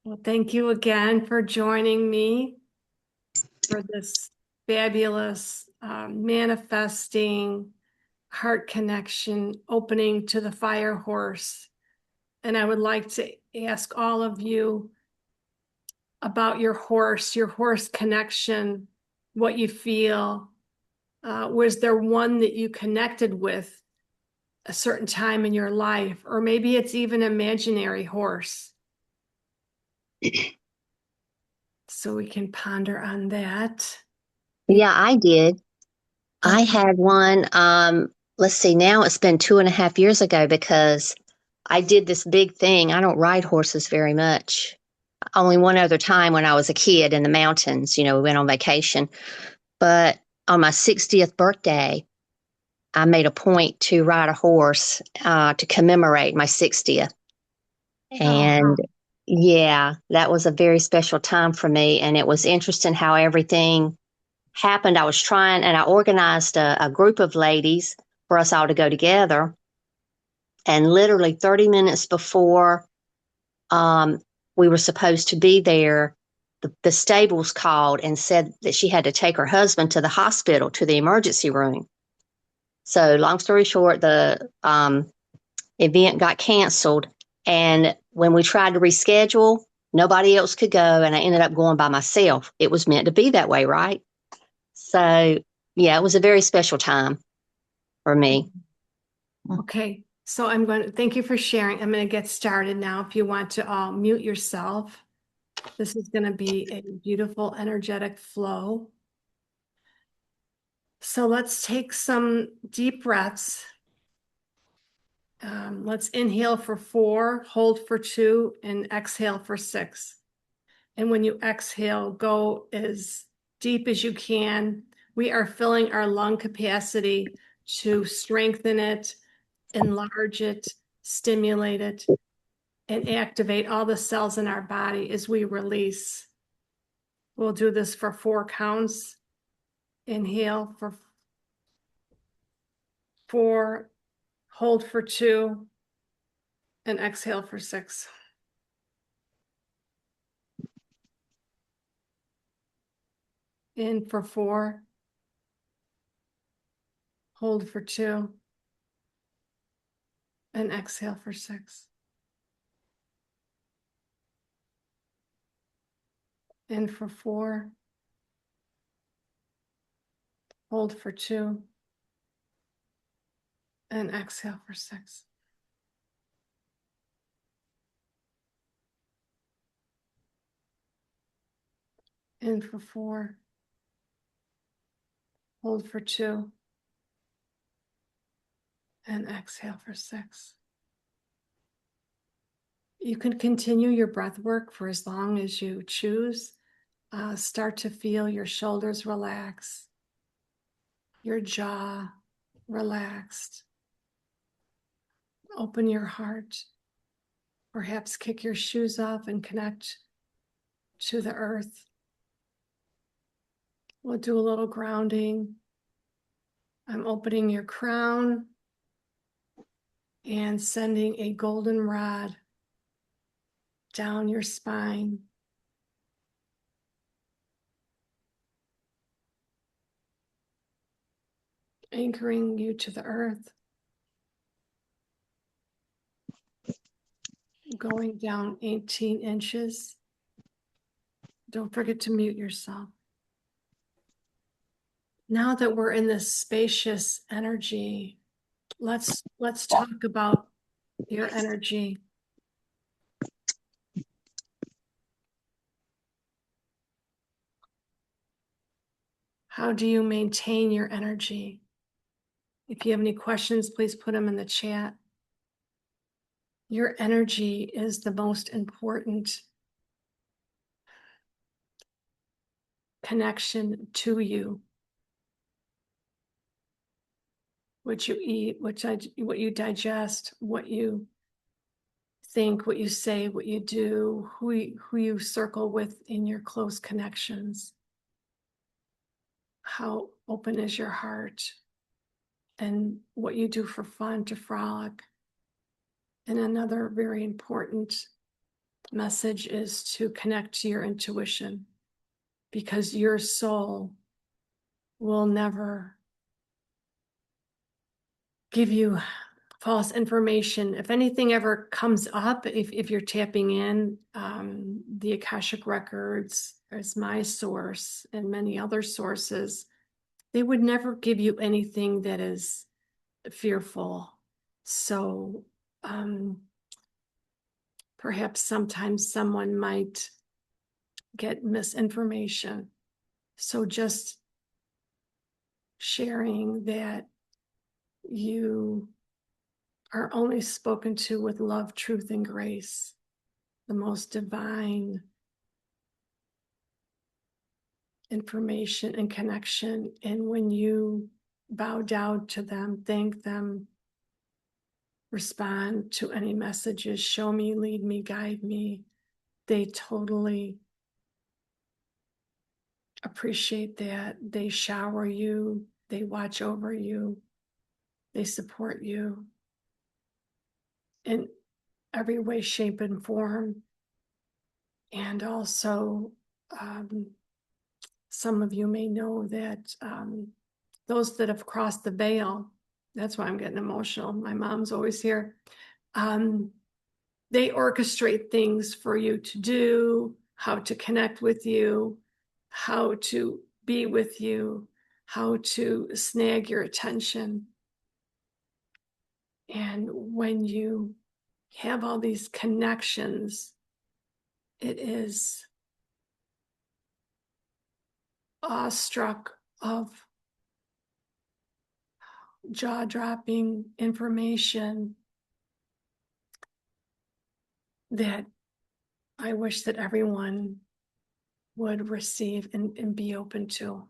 Well, thank you again for joining me for this fabulous manifesting heart connection opening to the fire horse. And I would like to ask all of you about your horse connection, what you feel. Was there one that you connected with a certain time in your life? Or maybe it's even an imaginary horse. So we can ponder on that. Yeah, I did. I Okay. had one. Let's see, now it's been 2.5 years ago because I did this big thing. I don't ride horses very much. Only one other time when I was a kid in the mountains, we went on vacation. But on my 60th birthday, I made a point to ride a horse to commemorate my 60th. Oh, And yeah, that was a very special time for me. And it was interesting how everything happened. I was trying, and I organized a group of ladies for us all to go together. And literally 30 minutes before um, we were supposed to be there, the stables called and said that she had to take her husband to the hospital, to the emergency room. So, long story short, the event got canceled. And when we tried to reschedule, nobody else could go. And I ended up going by myself. It was meant to be that way, right? So, yeah, it was a very special time for me. okay. So I'm going to thank you for sharing. I'm going to get started now. If you want to all mute yourself, this is going to be a beautiful energetic flow. So let's take some deep breaths. Let's inhale for 4, hold for 2, and exhale for 6. And when you exhale, go as deep as you can. We are filling our lung capacity to strengthen it, enlarge it, stimulate it, and activate all the cells in our body as we release. We'll do this for 4 counts. Inhale for 4, hold for 2, and exhale for 6. In for 4, hold for 2, and exhale for 6. In for 4, hold for 2, and exhale for 6. In for 4, hold for 2, and exhale for 6. You can continue your breath work for as long as you choose. Start to feel your shoulders relax, your jaw relaxed. Open your heart. Perhaps kick your shoes off and connect to the earth. We'll do a little grounding. I'm opening your crown and sending a golden rod down your spine. Anchoring you to the earth. Going down 18 inches. Don't forget to mute yourself. Now that we're in this spacious energy, let's talk about your energy. How do you maintain your energy? If you have any questions, please put them in the chat. Your energy is the most important connection to you. What you eat, what you digest, what you think, what you say, what you do, who you circle with in your close connections. How open is your heart, and what you do for fun to frolic. And another very important message is to connect to your intuition, because your soul will never give you false information. If anything ever comes up, if you're tapping in, the Akashic Records is my source and many other sources, they would never give you anything that is fearful. So perhaps sometimes someone might get misinformation. So just sharing that you are only spoken to with love, truth, and grace, the most divine information and connection. And when you bow down to them, thank them, respond to any messages, show me, lead me, guide me, they totally appreciate that. They shower you, they watch over you, they support you in every way, shape, and form. And also, some of you may know that those that have crossed the veil, that's why I'm getting emotional. My mom's always here. They orchestrate things for you to do, how to connect with you, how to be with you, how to snag your attention. And when you have all these connections, it is awestruck of jaw-dropping information that I wish that everyone would receive and be open to.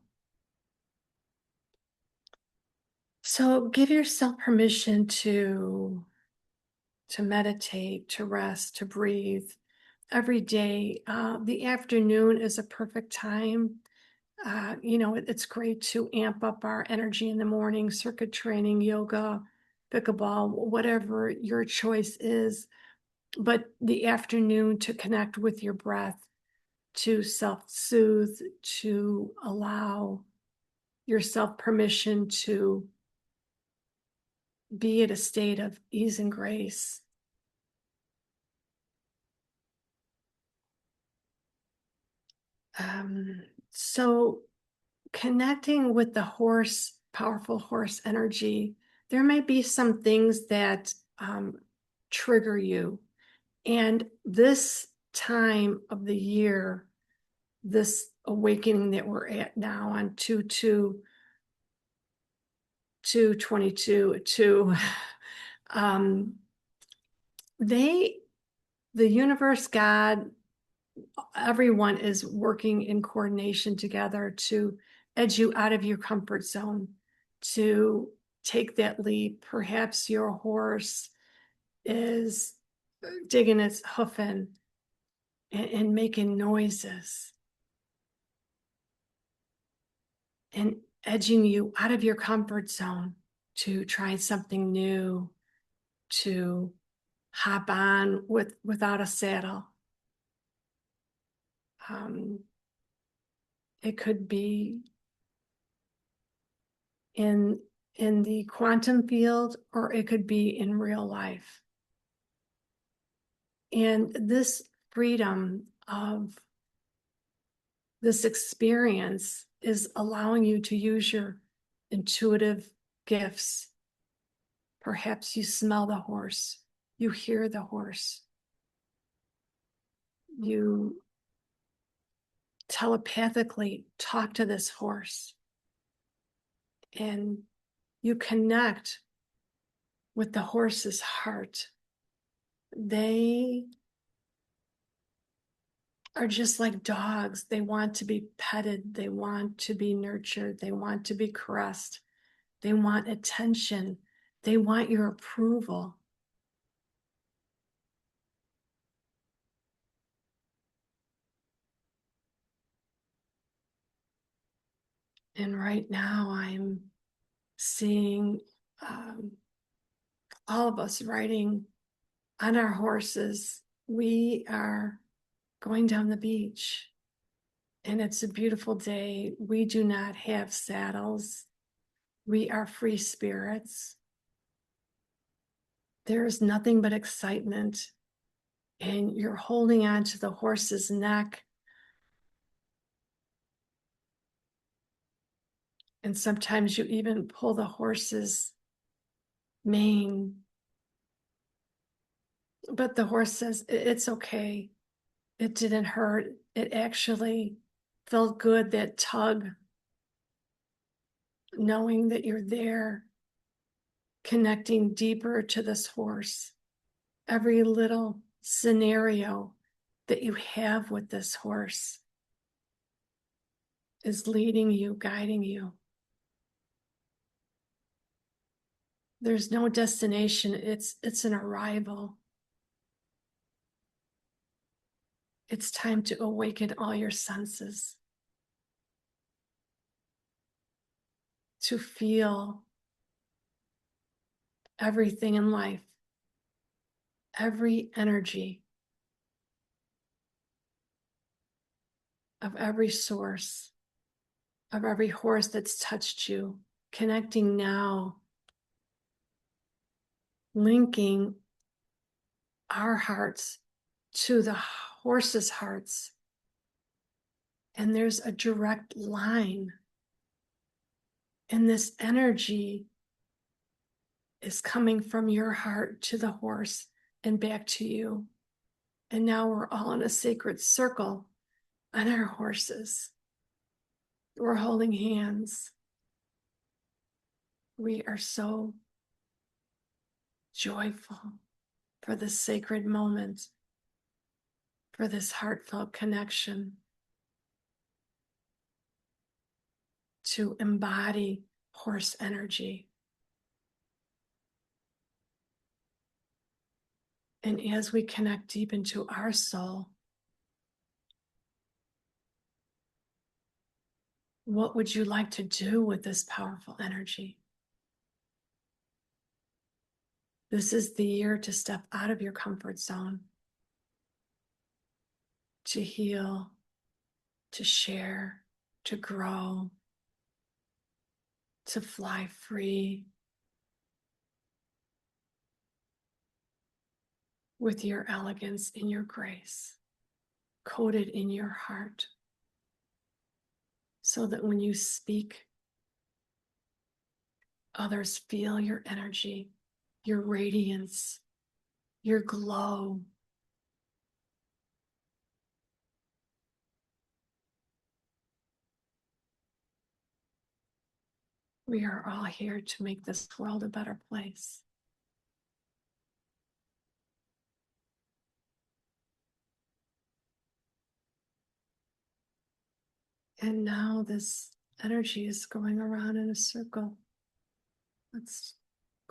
So give yourself permission to meditate, to rest, to breathe every day. The afternoon is a perfect time. It's great to amp up our energy in the morning, circuit training, yoga, pickleball, whatever your choice is. But the afternoon to connect with your breath, to self-soothe, to allow yourself permission to be at a state of ease and grace. So connecting with the horse, powerful horse energy, there might be some things that trigger you. And this time of the year, this awakening that we're at now on 2/22/22, the universe, God, everyone is working in coordination together to edge you out of your comfort zone, to take that leap. Perhaps your horse is digging its hoof in and making noises and edging you out of your comfort zone to try something new, to hop on without a saddle. It could be in the quantum field, or it could be in real life. And this freedom of this experience is allowing you to use your intuitive gifts. Perhaps you smell the horse, you hear the horse, you telepathically talk to this horse, and you connect with the horse's heart. They are just like dogs. They want to be petted. They want to be nurtured. They want to be caressed. They want attention. They want your approval. And right now I'm seeing all of us riding on our horses We are going down the beach and it's a beautiful day. We do not have saddles. We are free spirits. There is nothing but excitement, and you're holding on to the horse's neck. And sometimes you even pull the horse's mane. But the horse says, It's okay. It didn't hurt. It actually felt good, that tug, knowing that you're there, connecting deeper to this horse. Every little scenario that you have with this horse is leading you, guiding you. There's no destination. It's an arrival. It's time to awaken all your senses, to feel everything in life, every energy of every source, of every horse that's touched you, connecting now, linking our hearts to the horses' hearts. And there's a direct line. And this energy is coming from your heart to the horse and back to you. And now we're all in a sacred circle on our horses. We're holding hands. We are so joyful for this sacred moment, for this heartfelt connection, to embody horse energy. And as we connect deep into our soul, what would you like to do with this powerful energy? This is the year to step out of your comfort zone, to heal, to share, to grow, to fly free with your elegance and your grace, coated in your heart, so that when you speak, others feel your energy, your radiance, your glow. We are all here to make this world a better place. And now this energy is going around in a circle. Let's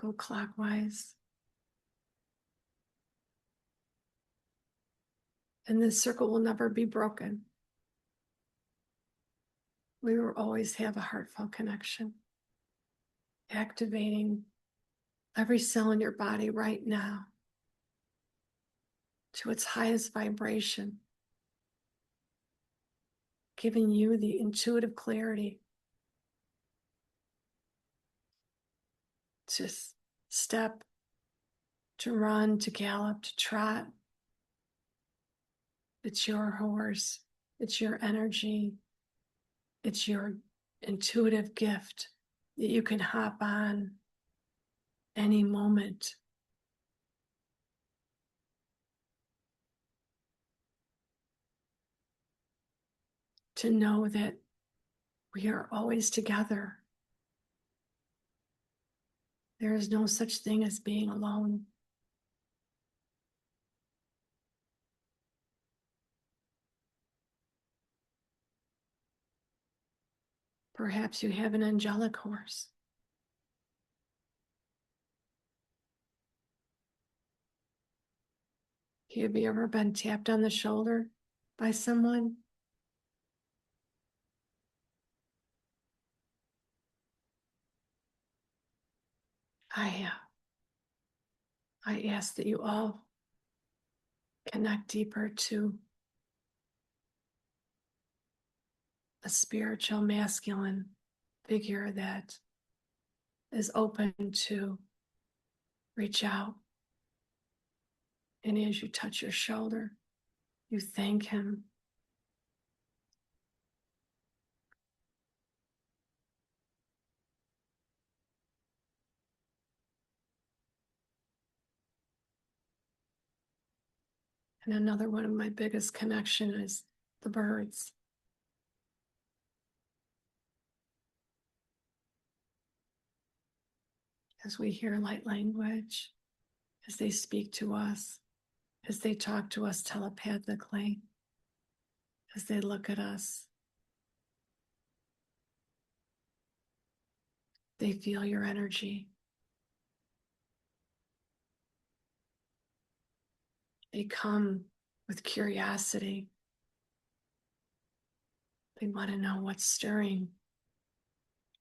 go clockwise. And this circle will never be broken. We will always have a heartfelt connection, activating every cell in your body right now to its highest vibration, giving you the intuitive clarity to step, to run, to gallop, to trot. It's your horse, it's your energy, it's your intuitive gift that you can hop on any moment. To know that we are always together. There is no such thing as being alone. Perhaps you have an angelic horse. Have you ever been tapped on the shoulder by someone? I have. I ask that you all connect deeper to a spiritual masculine figure that is open to reach out. And as you touch your shoulder, you thank him. And another one of my biggest connection is the birds. As we hear light language, as they speak to us, as they talk to us telepathically, as they look at us, they feel your energy. They come with curiosity. They want to know what's stirring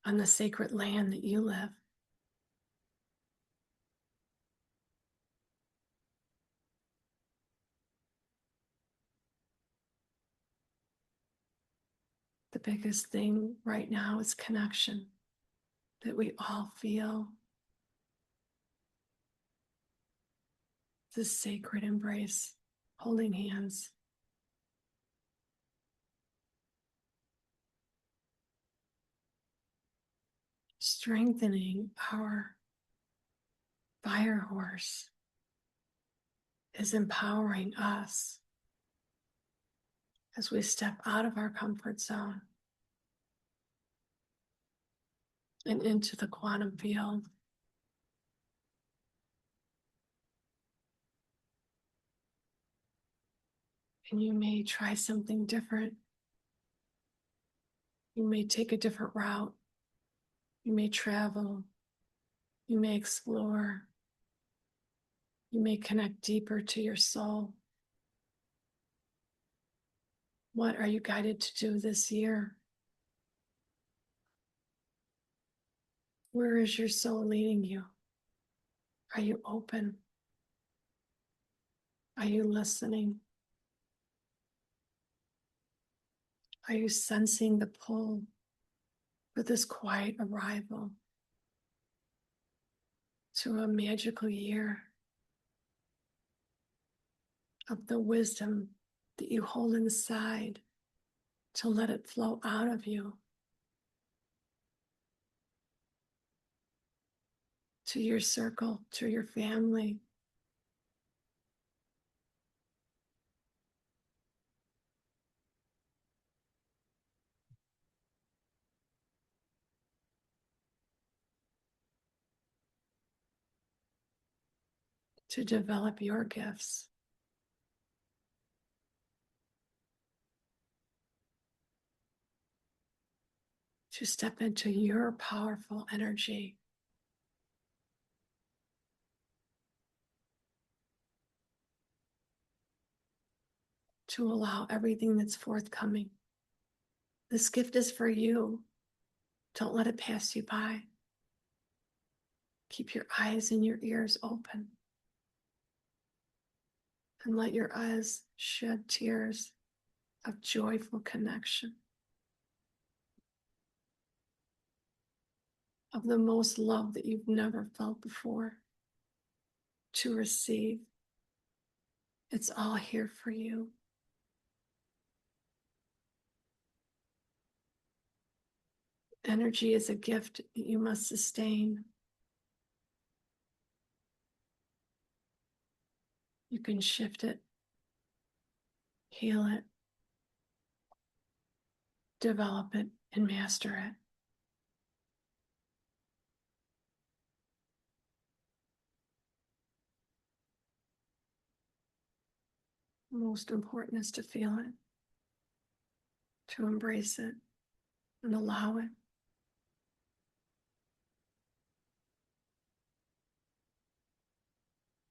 on the sacred land that you live. The biggest thing right now is connection, that we all feel this sacred embrace, holding hands. Strengthening our fire horse is empowering us as we step out of our comfort zone and into the quantum field. And you may try something different. You may take a different route. You may travel. You may explore. You may connect deeper to your soul. What are you guided to do this year? Where is your soul leading you? Are you open? Are you listening? Are you sensing the pull for this quiet arrival to a magical year of the wisdom that you hold inside to let it flow out of you to your circle, to your family? To develop your gifts. To step into your powerful energy. To allow everything that's forthcoming. This gift is for you. Don't let it pass you by. Keep your eyes and your ears open. And let your eyes shed tears of joyful connection, of the most love that you've never felt before, to receive. It's all here for you. Energy is a gift that you must sustain. You can shift it, heal it, develop it, and master it. Most important is to feel it, to embrace it, and allow it.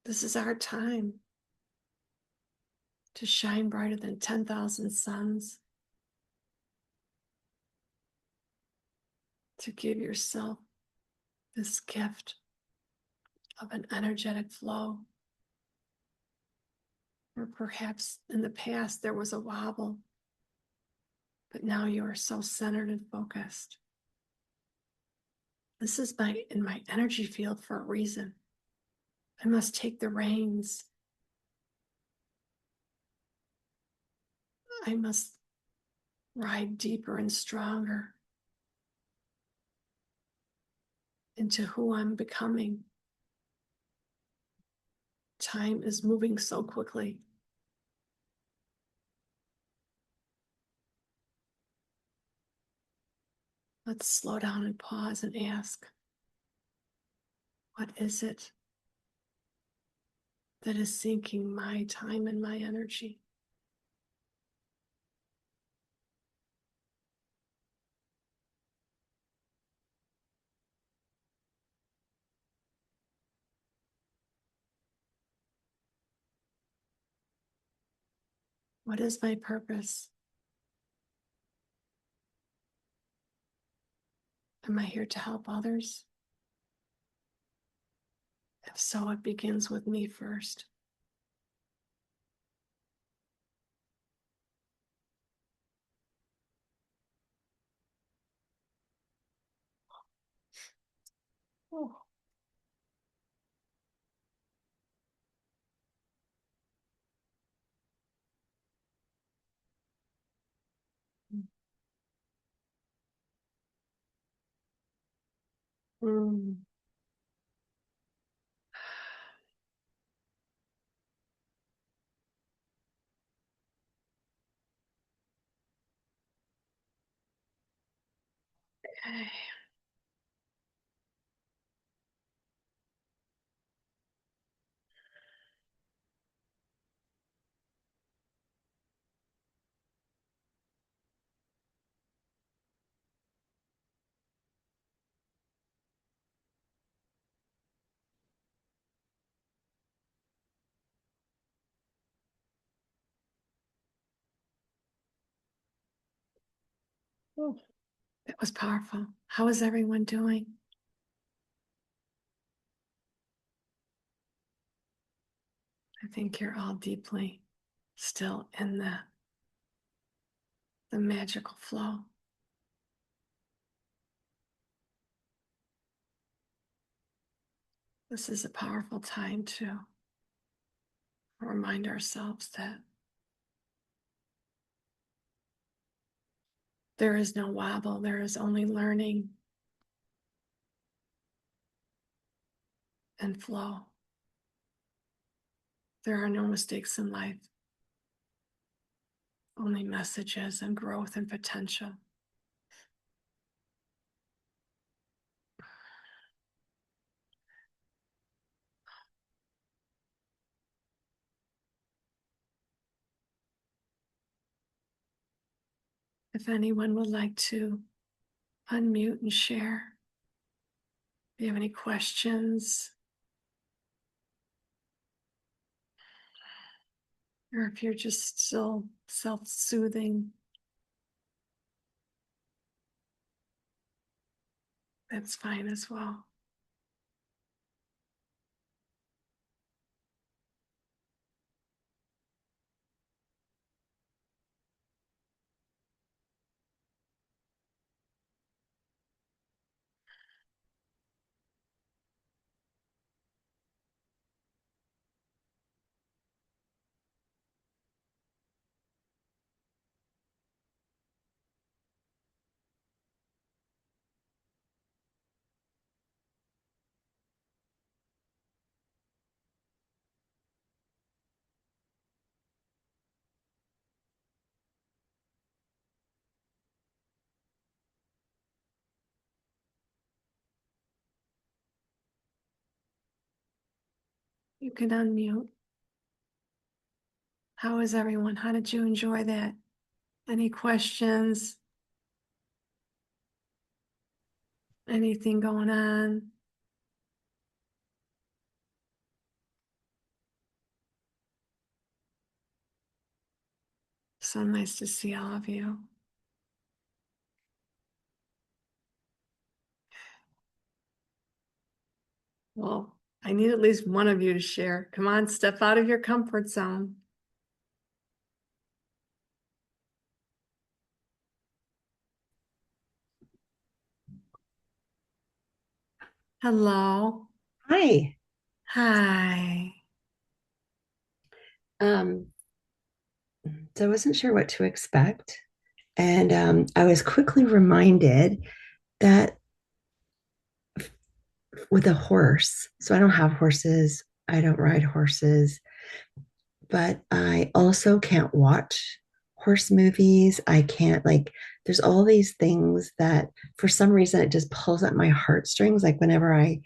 This is our time to shine brighter than 10,000 suns, to give yourself this gift of an energetic flow Or perhaps in the past there was a wobble, but now you are so centered and focused. This is in my energy field for a reason. I must take the reins. I must ride deeper and stronger into who I'm becoming. Time is moving so quickly. Let's slow down and pause and ask, what is it that is sinking my time and my energy? What is my purpose? Am I here to help others? If so, it begins with me first. Oh. Mm. Okay. Oh, that was powerful. How is everyone doing? I think you're all deeply still in the magical flow. This is a powerful time to remind ourselves that there is no wobble, there is only learning and flow. There are no mistakes in life, only messages and growth and potential. If anyone would like to unmute and share, if you have any questions, or if you're just still self-soothing, that's fine as well. You can unmute. How is everyone? How did you enjoy that? Any questions? Anything going on? So nice to see all of you. Well, I need at least one of you to share. Come on, step out of your comfort zone. Hello. Hi. Hi. Um, so I wasn't sure what to expect. And I was quickly reminded that with a horse, so I don't have horses, I don't ride horses, but I also can't watch horse movies. I can't, like, there's all these things that for some reason it just pulls at my heartstrings. Like, whenever I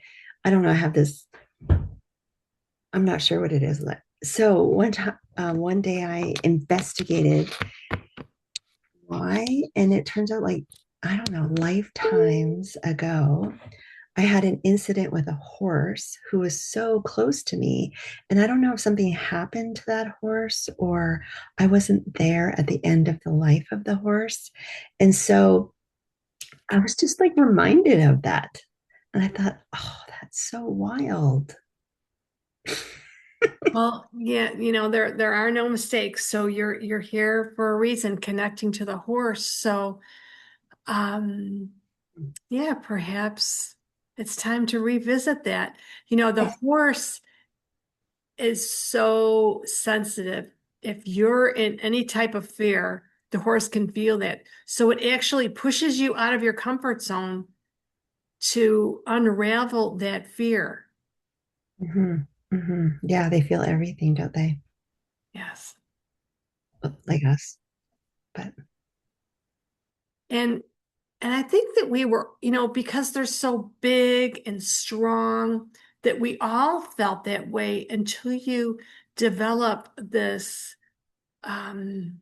don't know, I have this, I'm not sure what it is. So one time, one day I investigated why. And it turns out, like, I don't know, lifetimes ago, I had an incident with a horse who was so close to me. And I don't know if something happened to that horse or I wasn't there at the end of the life of the horse. And so I was just like reminded of that. And I thought, oh, that's so wild. Well, yeah, there are no mistakes. So you're here for a reason, connecting to the horse. So um yeah, perhaps it's time to revisit that. The horse is so sensitive. If you're in any type of fear, the horse can feel that. So it actually pushes you out of your comfort zone to unravel that fear. Hmm. Hmm. Yeah, they feel everything, don't they? Yes. Like us. But And and I think that we were, because they're so big and strong, that we all felt that way until you develop um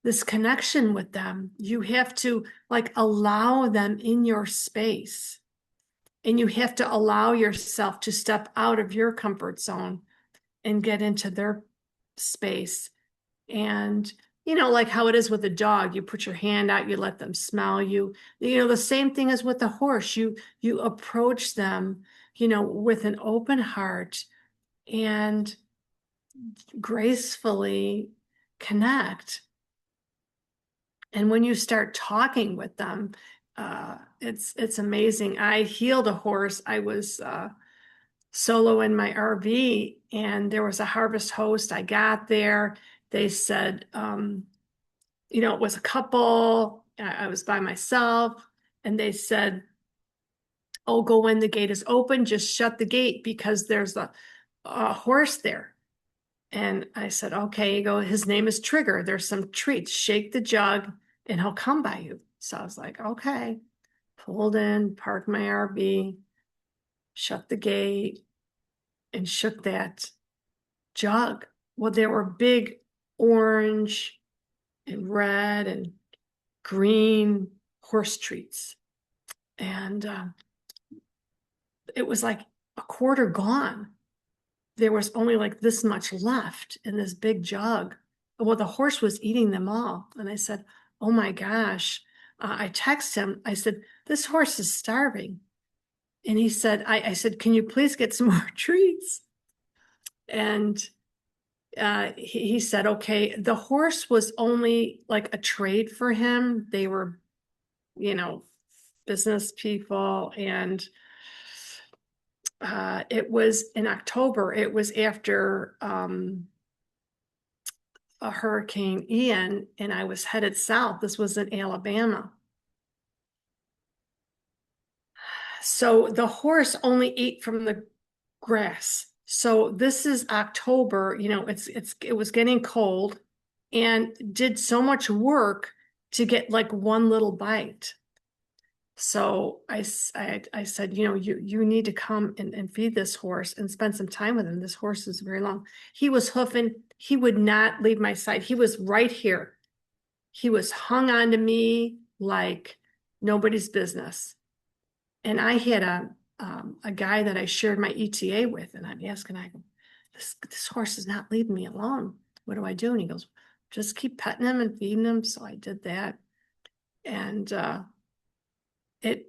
this connection with them. You have to like allow them in your space. And you have to allow yourself to step out of your comfort zone and get into their space. And like how it is with a dog, you put your hand out, you let them smell you. The same thing as with the horse. You approach them, with an open heart and gracefully connect. And when you start talking with them, it's amazing. I healed a horse. I was solo in my RV, and there was a harvest host. I got there. They said, it was a couple. I was by myself, and they said, "Oh, go when the gate is open. Just shut the gate because there's a horse there." And I said, "Okay." You go. His name is Trigger. There's some treats. Shake the jug, and he'll come by you. So I was like, "Okay." Pulled in, parked my RV, shut the gate, and shook that jug. Well, there were big orange and red and green horse treats. And it was like a quarter gone. There was only like this much left in this big jug. Well, the horse was eating them all. And I said, "Oh my gosh." I texted him. I said, "This horse is starving." And he said, I said, "Can you please get some more treats?" And he said, "Okay." The horse was only like a trade for him. They were, you know, business people. And it was in October. It was after a Hurricane Ian, and I was headed south. This was in Alabama. So the horse only ate from the grass. So this is October, it was getting cold and did so much work to get like one little bite. So I said, you need to come and feed this horse and spend some time with him. This horse is very long. He was hoofing. He would not leave my side. He was right here. He was hung on to me like nobody's business. And I had a guy that I shared my ETA with, and I'm asking, I go, this horse is not leaving me alone. What do I do? And he goes, "Just keep petting him and feeding him." So I did that. And it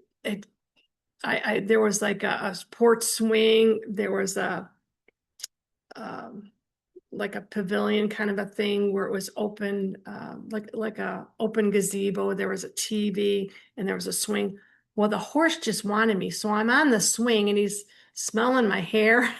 there was like a port swing. There was um, like a pavilion kind of a thing where it was open, like a open gazebo. There was a TV and there was a swing. Well, the horse just wanted me. So I'm on the swing and he's smelling my hair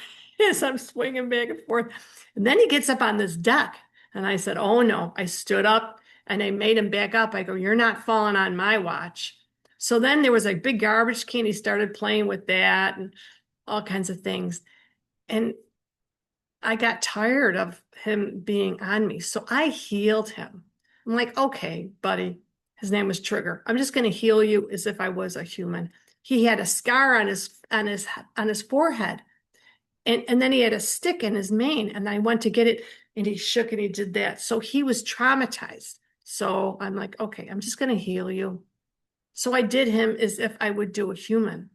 as I'm swinging back and forth. And then he gets up on this deck. And I said, oh no. I stood up and I made him back up. I go, you're not falling on my watch. So then there was a big garbage can. He started playing with that and all kinds of things. And I got tired of him being on me. So I healed him. I'm like, okay, buddy. His name was Trigger. I'm just going to heal you as if I was a human. He had a scar on his forehead. And then he had a stick in his mane. And I went to get it and he shook and he did that. So he was traumatized. So I'm like, okay, I'm just going to heal you. So I did him as if I would do a human.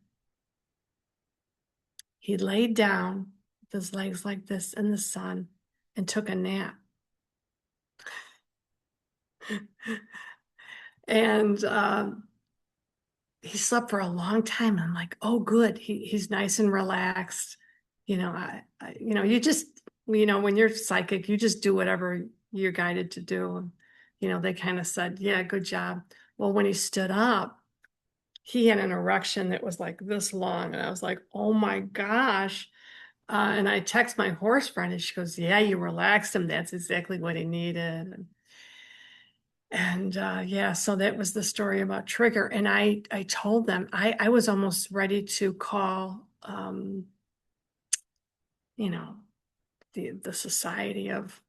He laid down with his legs like this in the sun and took a nap. And he slept for a long time. I'm like, oh, good. He's nice and relaxed. You just, when you're psychic, you just do whatever you're guided to do. And, they kind of said, yeah, good job. Well, when he stood up, he had an erection that was like this long. And I was like, oh my gosh. And I text my horse friend and she goes, yeah, you relaxed him. That's exactly what he needed. And yeah, so that was the story about Trigger. And I told them I was almost ready to call you know, the Society of,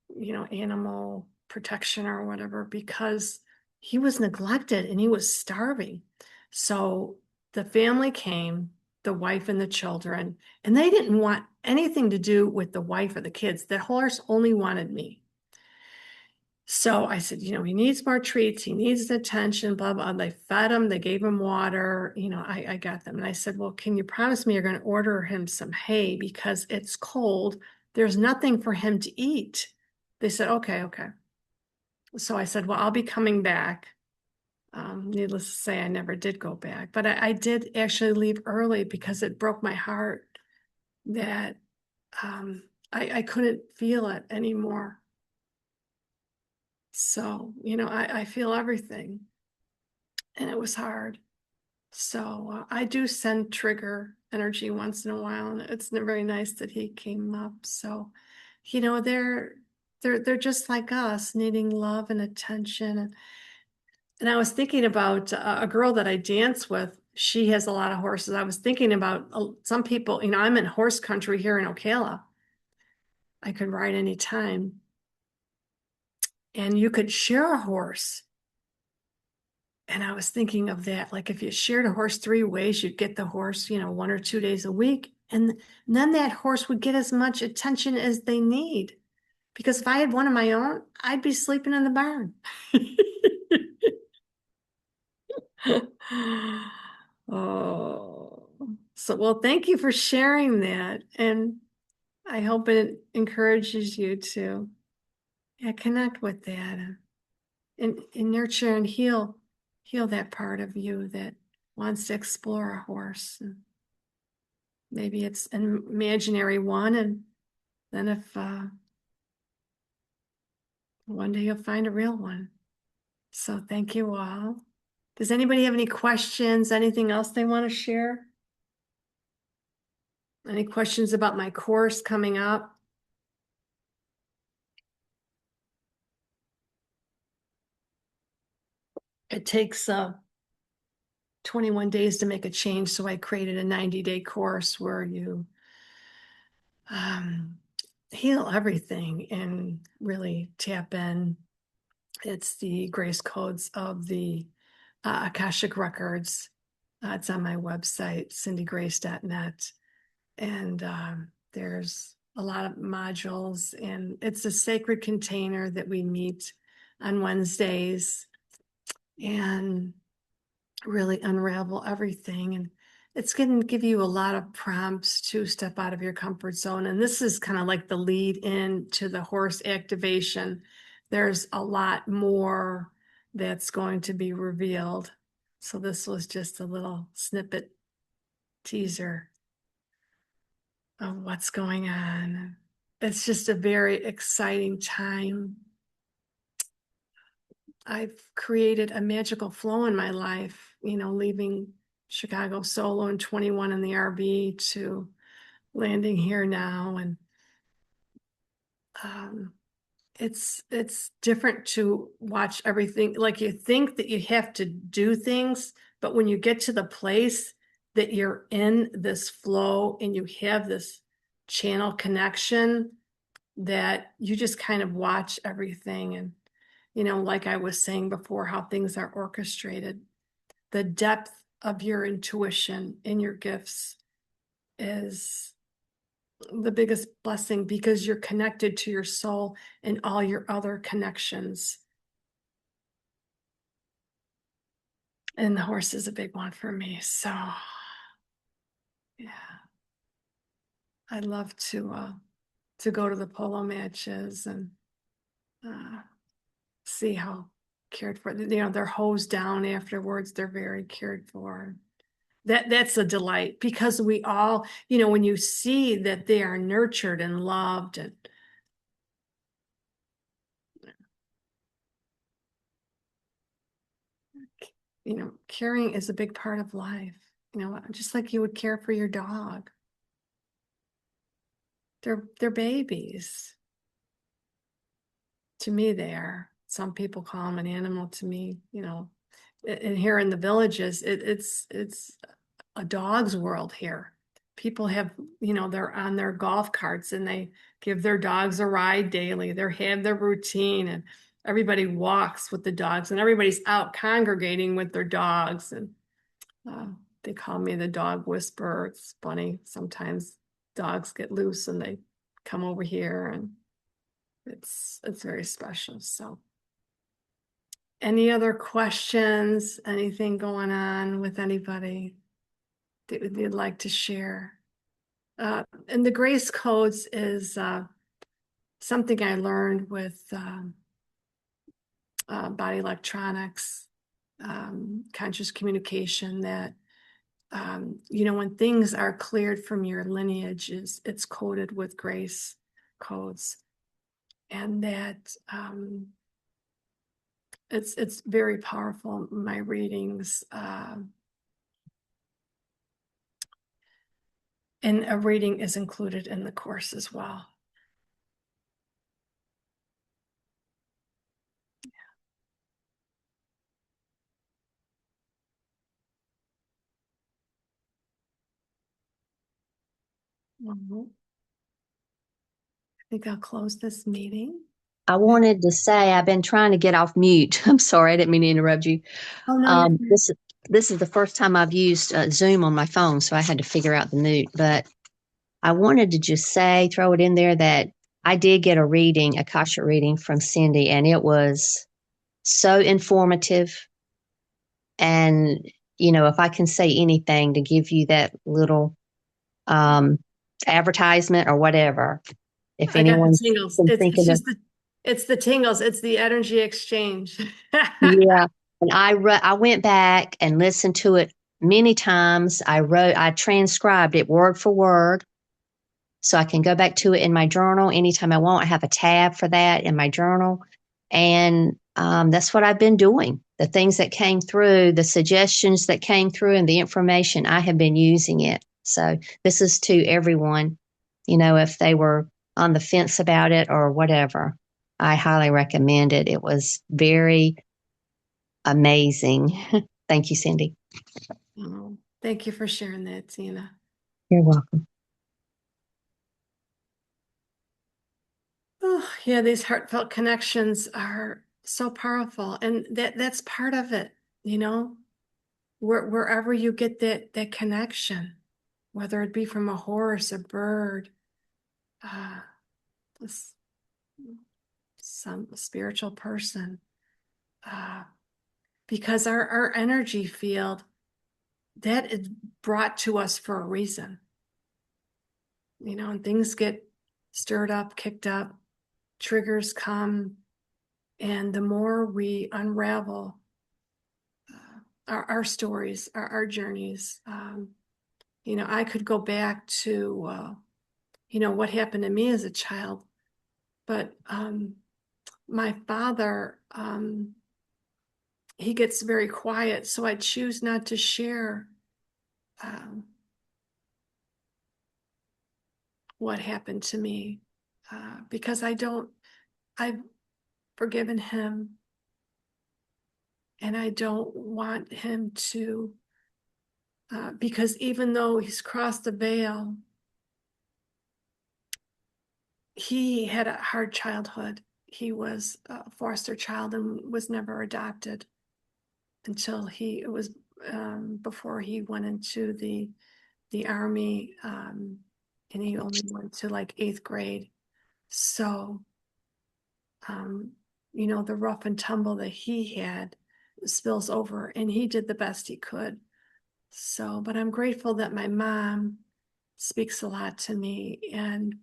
Animal Protection or whatever, because he was neglected and he was starving. So the family came, the wife and the children, and they didn't want anything to do with the wife or the kids. The horse only wanted me. So I said, he needs more treats. He needs attention, blah, blah. They fed him. They gave him water. I got them. And I said, well, can you promise me you're going to order him some hay because it's cold. There's nothing for him to eat. They said, okay, okay. So I said, well, I'll be coming back. Needless to say, I never did go back, but I did actually leave early because it broke my heart that I couldn't feel it anymore. So, I feel everything and it was hard. So I do send Trigger energy once in a while and it's very nice that he came up. So, they're just like us, needing love and attention. And I was thinking about a girl that I dance with. She has a lot of horses. I was thinking about some people, I'm in horse country here in Ocala. I could ride anytime. And you could share a horse. And I was thinking of that, like if you shared a horse 3 ways, you'd get the horse, 1 or 2 days a week. And then that horse would get as much attention as they need. Because if I had one of my own, I'd be sleeping in the barn. Oh, so well, thank you for sharing that. And I hope it encourages you to connect with that and nurture and heal that part of you that wants to explore a horse. And maybe it's an imaginary one, and then if one day you'll find a real one. So thank you all. Does anybody have any questions? Anything else they want to share? Any questions about my course coming up? It takes 21 days to make a change. So I created a 90-day course where you heal everything and really tap in. It's the grace codes of the Akashic Records. It's on my website, cindygrace.net. And there's a lot of modules, and it's a sacred container that we meet on Wednesdays and really unravel everything. And it's going to give you a lot of prompts to step out of your comfort zone. And this is kind of like the lead in to the horse activation. There's a lot more that's going to be revealed. So this was just a little snippet teaser of what's going on. It's just a very exciting time. I've created a magical flow in my life, leaving Chicago solo and 21 in the RV to landing here now. And it's different to watch everything. Like you think that you have to do things, but when you get to the place that you're in this flow and you have this channel connection, that you just kind of watch everything. And, like I was saying before, how things are orchestrated, the depth of your intuition and your gifts is the biggest blessing because you're connected to your soul and all your other connections. And the horse is a big one for me. So, yeah, I love to go to the polo matches and see how cared for. They're hosed down afterwards. They're very cared for. That's a delight because we all, when you see that they are nurtured and loved and caring is a big part of life. Just like you would care for your dog. They're babies. To me, they are. Some people call them an animal. To me, and here in the villages, it's a dog's world here. People have, they're on their golf carts and they give their dogs a ride daily. They have their routine and everybody walks with the dogs and everybody's out congregating with their dogs. And they call me the dog whisperer. It's funny. Sometimes dogs get loose and they come over here and it's very special. So any other questions, anything going on with anybody that you'd like to share? And the grace codes is something I learned with body electronics, conscious communication, that when things are cleared from your lineage, it's coded with grace codes, and that it's very powerful. My readings. And a reading is included in the course as well. Mhm. I think I'll close this meeting. I wanted to say I've been trying to get off mute. I'm sorry, I didn't mean to interrupt you. Oh, no, you're fine. This is the first time I've used Zoom on my phone, so I had to figure out the mute. But I wanted to just say, throw it in there, that I did get a reading, Akasha reading from Cindy, and it was so informative. And, if I can say anything to give you that little advertisement or whatever, if I got the anyone's tingles. been It's thinking of, just it's the tingles. It's the energy exchange. yeah. And I went back and listened to it many times. I transcribed it word for word. So I can go back to it in my journal anytime I want. I have a tab for that in my journal. And that's what I've been doing. The things that came through, the suggestions that came through, and the information, I have been using it. So this is to everyone, if they were on the fence about it or whatever. I highly recommend it. It was very amazing. Thank you, Cindy. Oh, thank you for sharing that, Tina. You're welcome. Oh, yeah, these heartfelt connections are so powerful, and that's part of it. Wherever you get that connection, whether it be from a horse, a bird, uh, this- some spiritual person, because our energy field, that is brought to us for a reason. And things get stirred up, kicked up, triggers come, and the more we unravel our stories, our journeys, I could go back to what happened to me as a child, but my father, he gets very quiet, so I choose not to share what happened to me, because I've forgiven him, and I don't want him to, because even though he's crossed the veil, he had a hard childhood. He was a foster child and was never adopted until it was before he went into the army, and he only went to like 8th grade. So, the rough and tumble that he had spills over, and he did the best he could. So, but I'm grateful that my mom speaks a lot to me, and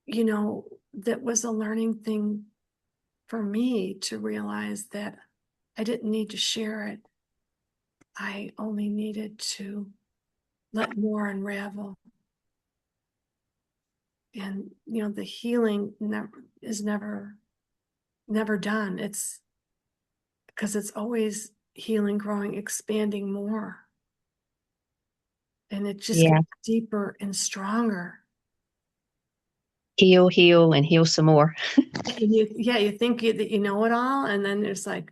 that was a learning thing for me to realize that I didn't need to share it. I only needed to let more unravel. And the healing is never done. It's because it's always healing, growing, expanding more. And it just Yeah. gets deeper and stronger. Heal, and heal some more. And you think that you know it all, and then there's like,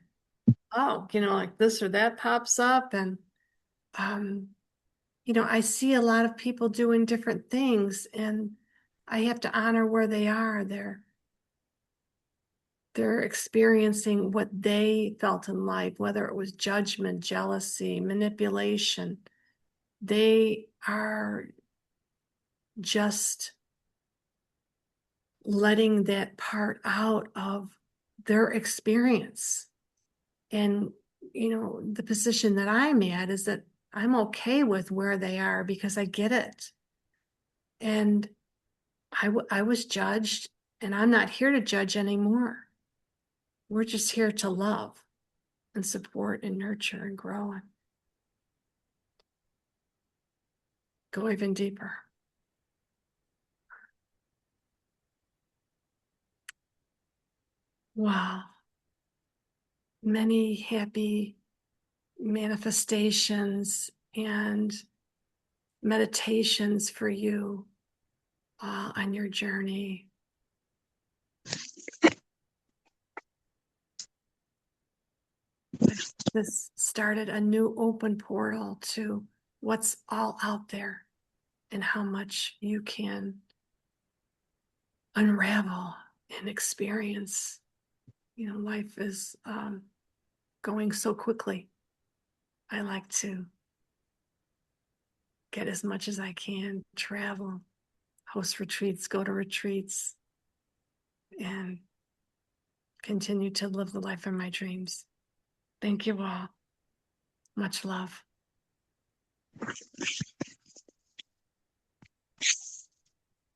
oh, like this or that pops up. And I see a lot of people doing different things, and I have to honor where they are. They're experiencing what they felt in life, whether it was judgment, jealousy, manipulation. They are just letting that part out of their experience. And, the position that I'm at is that I'm okay with where they are because I get it. And I was judged, and I'm not here to judge anymore. We're just here to love and support and nurture and grow and go even deeper. Wow. Many happy manifestations and meditations for you on your journey. This started a new open portal to what's all out there and how much you can unravel and experience. Life is going so quickly. I like to get as much as I can, travel, host retreats, go to retreats, and continue to live the life of my dreams. Thank you all. Much love.